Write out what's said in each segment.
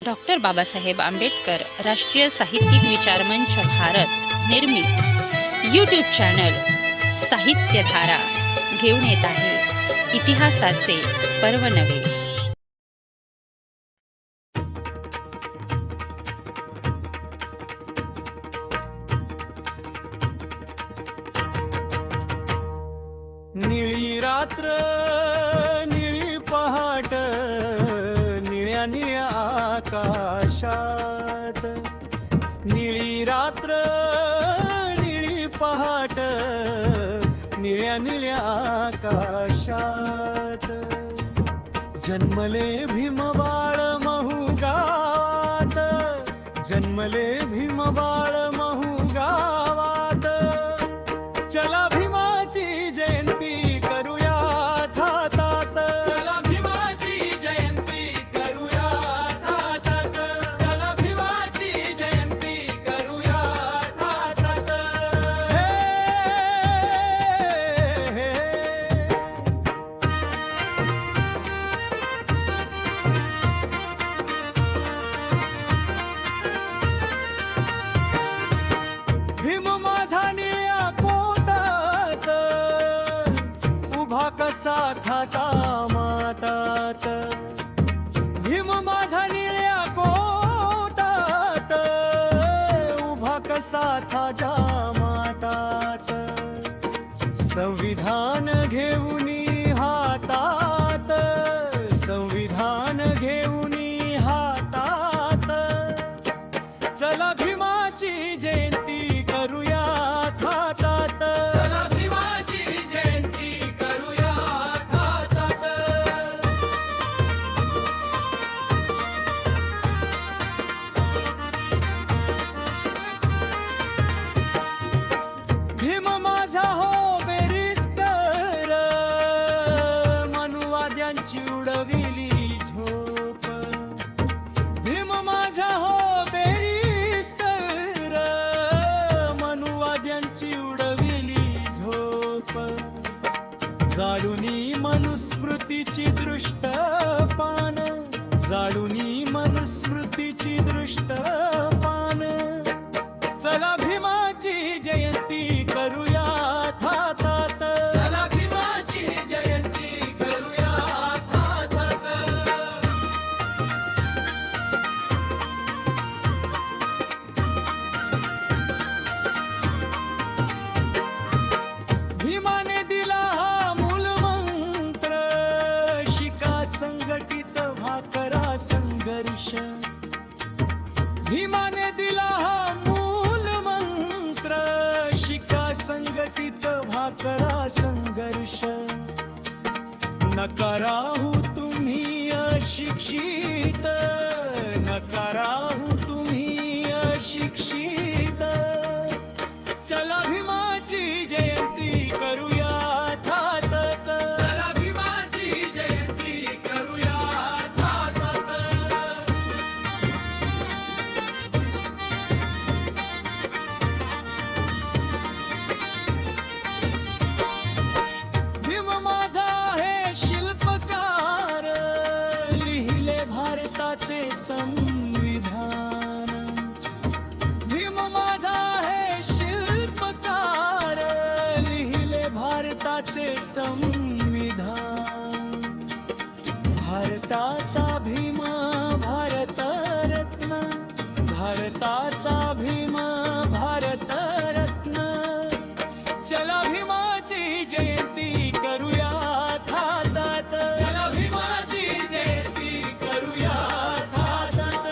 Doctor Babasaheb Ambedkar राष्ट्रीय साहित्यिक विचार मंच भारत निर्मित यूट्यूब चॅनल साहित्यधारा घेऊन येत आहे इतिहासाचे पर्व नवे. निळी रात्र निळी पहाट निळ्या निळ्या आकाशात, निळी रात्र निळी पहाट निळ्या निळ्या आकाशात, जन्मले भीमबाळ महू गावात, जन्मले भीमबाळ महू गावात, चला भीमाची जयंती करूया थाटात, चला भीमाची जयंती करूया थाटात, चला भीमाची जयंती करूया थाटात. हे, हे, भीम माझा निळ्या पोटात उभा कसा थाटा मातात, भीम माझा निळ्या पोटात उभा कसा थाटा मातात, संविधान घेऊन हातात, संविधान घेऊन हातात, चला भीमाची जयंती करूया थाटात, चला भीमाची जयंती करूया थाटात. भीम माझा हो बेरिस्टर मनुवाद्यांची उडविली झोप, भीम माझा हो बेरिस्टर मनुवाद्यांची उडविली झोप, जाळुनी मनुस्मृतीची दृष्ट पान, जाळुनी मनुस्मृतीची दृष्ट पान, चला भीमाची जयंती करूया थाटात, चला भीमाची जयंती करूया थाटात. भीमाने दिला हा मूलमंत्र, शिका संघटित व्हा करा संघर्ष, भीमाने दिला हा मूलमंत्र, शिका संघटित व्हा करा संघर्ष, नका राहू तुम्ही अशिक्षित, नका राहू तुम्ही अशिक्षित, चला भीमाची जयंती करूया थाटात, चला भीमाची जयंती करूया थाटात. भीम माझा आहे शिल्पकार, लिहिले भारताचे संविधान, भीम माझा आहे शिल्पकार, लिहिले भारताचे संविधान, भारताचा भीम भारतरत्न, भारताचा भीम भारतरत्न, चला भीमाची जयंती करूया थाटात, चला भीमाची जयंती करूया थाटात.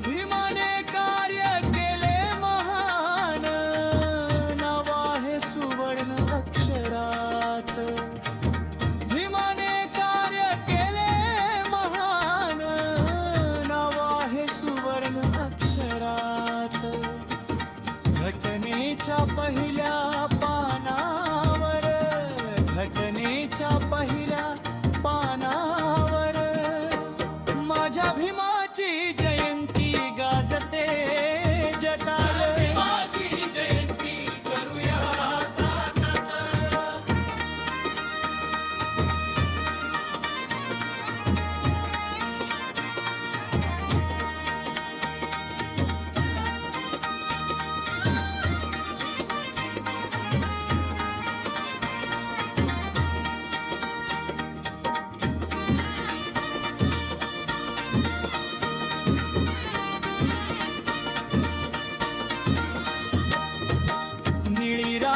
भीमाने कार्य केले महान, नाव आहे सुवर्ण अक्षरात,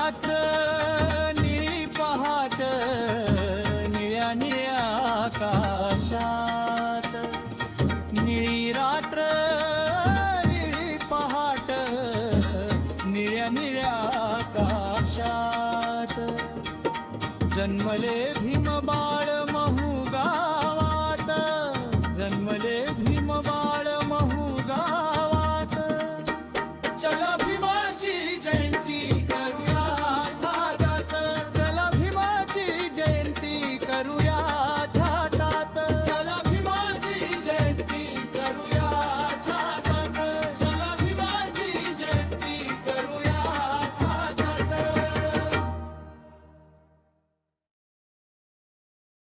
रात्र निळी पहाट निळ्या निळ्या आकाशात निळी रात्र निळी पहाट निळ्या निळ्या आकाशात जन्मले भीम बाळ